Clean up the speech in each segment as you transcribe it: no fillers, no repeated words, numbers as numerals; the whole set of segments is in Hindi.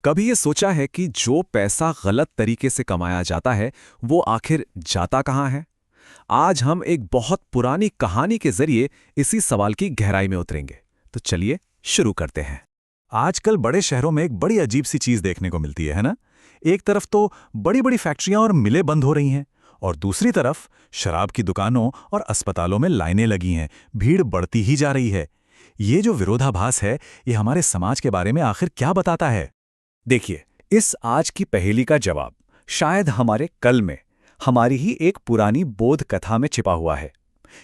कभी ये सोचा है कि जो पैसा गलत तरीके से कमाया जाता है वो आखिर जाता कहाँ है? आज हम एक बहुत पुरानी कहानी के जरिए इसी सवाल की गहराई में उतरेंगे। तो चलिए शुरू करते हैं। आजकल बड़े शहरों में एक बड़ी अजीब सी चीज देखने को मिलती है ना? एक तरफ तो बड़ी बड़ी फैक्ट्रियां और मिलें बंद हो रही हैं, और दूसरी तरफ शराब की दुकानों और अस्पतालों में लाइनें लगी हैं, भीड़ बढ़ती ही जा रही है। ये जो विरोधाभास है, ये हमारे समाज के बारे में आखिर क्या बताता है? देखिए, इस आज की पहेली का जवाब शायद हमारे कल में, हमारी ही एक पुरानी बोध कथा में छिपा हुआ है।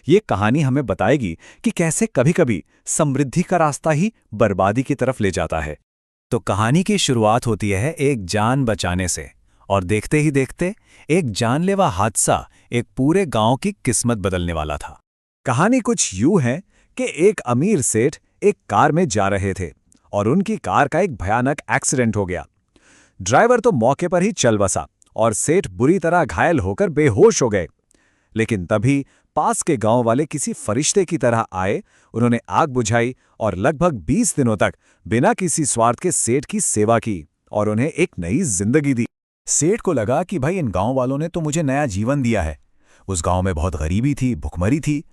ये कहानी हमें बताएगी कि कैसे कभी-कभी समृद्धि का रास्ता ही बर्बादी की तरफ ले जाता है। तो कहानी की शुरुआत होती है एक जान बचाने से, और देखते ही देखते एक जानलेवा हादसा एक पूरे गांव की किस्मत बदलने वाला था। कहानी कुछ यूं है कि एक अमीर सेठ एक कार में जा रहे थे और उनकी कार का एक भयानक एक्सीडेंट हो गया। ड्राइवर तो मौके पर ही चल बसा और सेठ बुरी तरह घायल होकर बेहोश हो गए। लेकिन तभी पास के गांव वाले किसी फरिश्ते की तरह आए, उन्होंने आग बुझाई और लगभग 20 दिनों तक बिना किसी स्वार्थ के सेठ की सेवा की और उन्हें एक नई जिंदगी दी। सेठ को लगा कि भाई इन गांव वालों ने तो मुझे नया जीवन दिया है। उस गांव में बहुत गरीबी थी, भुखमरी थी।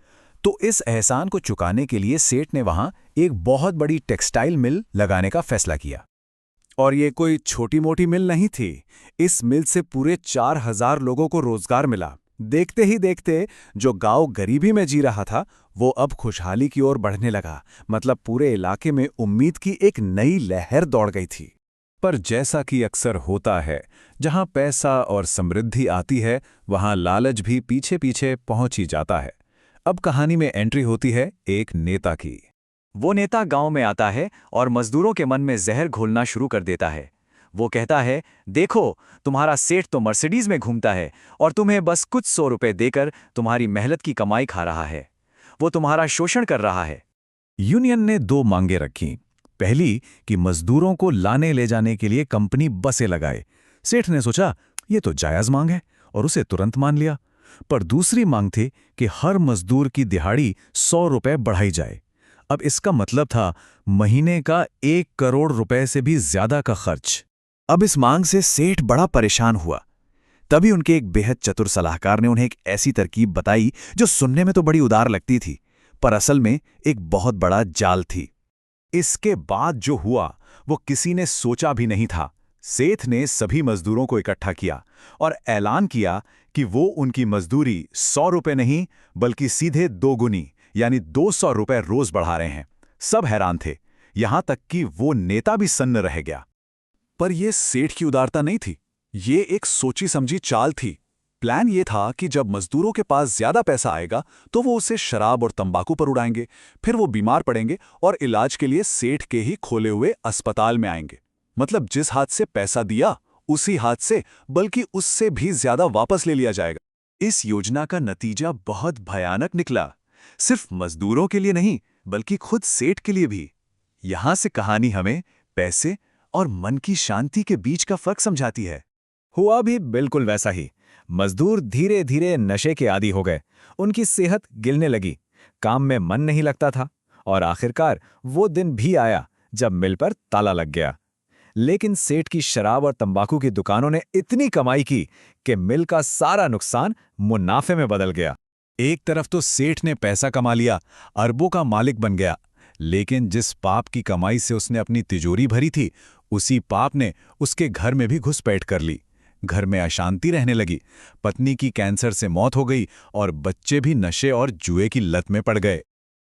तो इस एहसान को चुकाने के लिए सेठ ने वहां एक बहुत बड़ी टेक्सटाइल मिल लगाने का फैसला किया। और ये कोई छोटी मोटी मिल नहीं थी। इस मिल से पूरे 4000 लोगों को रोजगार मिला। देखते ही देखते जो गांव गरीबी में जी रहा था वो अब खुशहाली की ओर बढ़ने लगा। मतलब पूरे इलाके में उम्मीद की एक नई लहर दौड़ गई थी। पर जैसा कि अक्सर होता है, जहां पैसा और समृद्धि आती है, वहां लालच भी पीछे पीछे पहुंच ही जाता है। अब कहानी में एंट्री होती है एक नेता की। वो नेता गांव में आता है और मजदूरों के मन में जहर घोलना शुरू कर देता है। वो कहता है, देखो, तुम्हारा सेठ तो मर्सिडीज में घूमता है और तुम्हें बस कुछ 100 रुपए देकर तुम्हारी मेहनत की कमाई खा रहा है। वो तुम्हारा शोषण कर रहा है। यूनियन ने 2 मांगें रखीं। पहली कि मजदूरों को लाने ले जाने के लिए कंपनी बसें लगाए। सेठ ने सोचा ये तो जायज मांग है और उसे तुरंत मान लिया। पर दूसरी मांग थी कि हर मजदूर की दिहाड़ी 100 रुपए बढ़ाई जाए। अब इसका मतलब था महीने का 1 करोड़ रुपए से भी ज्यादा का खर्च। अब इस मांग से सेठ बड़ा परेशान हुआ। तभी उनके एक बेहद चतुर सलाहकार ने उन्हें एक ऐसी तरकीब बताई जो सुनने में तो बड़ी उदार लगती थी, पर असल में एक बहुत बड़ा जाल थी। इसके बाद जो हुआ वो किसी ने सोचा भी नहीं था। सेठ ने सभी मजदूरों को इकट्ठा किया और ऐलान किया कि वो उनकी मजदूरी 100 रुपए नहीं बल्कि सीधे 2 गुनी यानी 200 रुपए रोज बढ़ा रहे हैं। सब हैरान थे, यहां तक कि वो नेता भी सन्न रह गया। पर यह सेठ की उदारता नहीं थी, ये एक सोची समझी चाल थी। प्लान ये था कि जब मजदूरों के पास ज्यादा पैसा आएगा तो वो उसे शराब और तंबाकू पर उड़ाएंगे, फिर वो बीमार पड़ेंगे और इलाज के लिए सेठ के ही खोले हुए अस्पताल में आएंगे। मतलब जिस हाथ से पैसा दिया उसी हाथ से, बल्कि उससे भी ज्यादा वापस ले लिया जाएगा। इस योजना का नतीजा बहुत भयानक निकला, सिर्फ मजदूरों के लिए नहीं बल्कि खुद सेठ के लिए भी। यहां से कहानी हमें पैसे और मन की शांति के बीच का फर्क समझाती है। हुआ भी बिल्कुल वैसा ही। मजदूर धीरे धीरे नशे के आदी हो गए, उनकी सेहत गिरने लगी, काम में मन नहीं लगता था और आखिरकार वो दिन भी आया जब मिल पर ताला लग गया। लेकिन सेठ की शराब और तंबाकू की दुकानों ने इतनी कमाई की कि मिल का सारा नुकसान मुनाफे में बदल गया। एक तरफ तो सेठ ने पैसा कमा लिया, अरबों का मालिक बन गया, लेकिन जिस पाप की कमाई से उसने अपनी तिजोरी भरी थी, उसी पाप ने उसके घर में भी घुसपैठ कर ली। घर में अशांति रहने लगी, पत्नी की कैंसर से मौत हो गई और बच्चे भी नशे और जुए की लत में पड़ गए।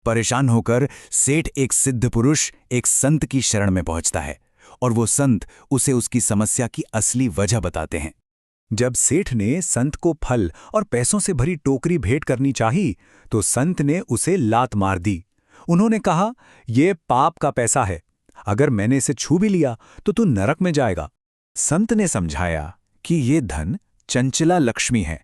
परेशान होकर सेठ एक सिद्ध पुरुष, एक संत की शरण में पहुंचता है और वो संत उसे उसकी समस्या की असली वजह बताते हैं। जब सेठ ने संत को फल और पैसों से भरी टोकरी भेंट करनी चाही, तो संत ने उसे लात मार दी। उन्होंने कहा, ये पाप का पैसा है, अगर मैंने इसे छू भी लिया तो तू नरक में जाएगा। संत ने समझाया कि ये धन चंचला लक्ष्मी है,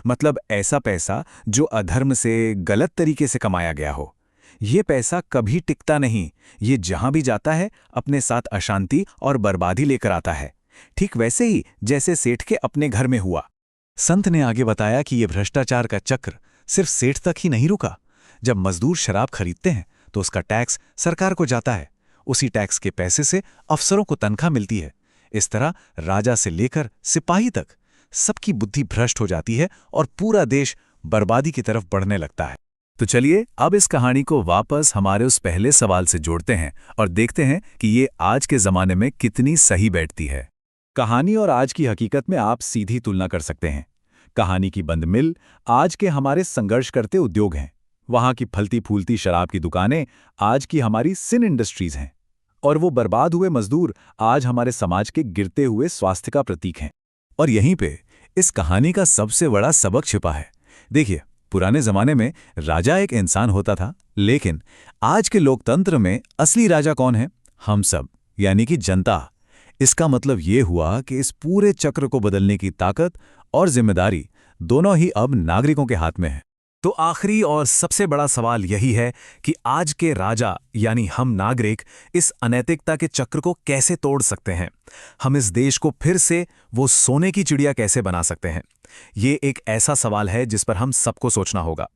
मतलब ऐसा पैसा जो अधर्म से, गलत तरीके से कमाया गया हो। ये पैसा कभी टिकता नहीं, ये जहां भी जाता है अपने साथ अशांति और बर्बादी लेकर आता है, ठीक वैसे ही जैसे सेठ के अपने घर में हुआ। संत ने आगे बताया कि ये भ्रष्टाचार का चक्र सिर्फ सेठ तक ही नहीं रुका। जब मजदूर शराब खरीदते हैं तो उसका टैक्स सरकार को जाता है, उसी टैक्स के पैसे से अफसरों को तनख्वाह मिलती है। इस तरह राजा से लेकर सिपाही तक सबकी बुद्धि भ्रष्ट हो जाती है और पूरा देश बर्बादी की तरफ बढ़ने लगता है। तो चलिए अब इस कहानी को वापस हमारे उस पहले सवाल से जोड़ते हैं और देखते हैं कि ये आज के ज़माने में कितनी सही बैठती है। कहानी और आज की हकीकत में आप सीधी तुलना कर सकते हैं। कहानी की बंद मिल आज के हमारे संघर्ष करते उद्योग हैं। वहाँ की फलती फूलती शराब की दुकानें आज की हमारी सिन इंडस्ट्रीज हैं। और वो बर्बाद हुए मजदूर आज हमारे समाज के गिरते हुए स्वास्थ्य का प्रतीक हैं। और यहीं पे इस कहानी का सबसे बड़ा सबक छिपा है। देखिए, पुराने जमाने में राजा एक इंसान होता था, लेकिन आज के लोकतंत्र में असली राजा कौन है? हम सब, यानी कि जनता। इसका मतलब ये हुआ कि इस पूरे चक्र को बदलने की ताकत और जिम्मेदारी दोनों ही अब नागरिकों के हाथ में है। तो आखिरी और सबसे बड़ा सवाल यही है कि आज के राजा यानी हम नागरिक इस अनैतिकता के चक्र को कैसे तोड़ सकते हैं? हम इस देश को फिर से वो सोने की चिड़िया कैसे बना सकते हैं? ये एक ऐसा सवाल है जिस पर हम सबको सोचना होगा।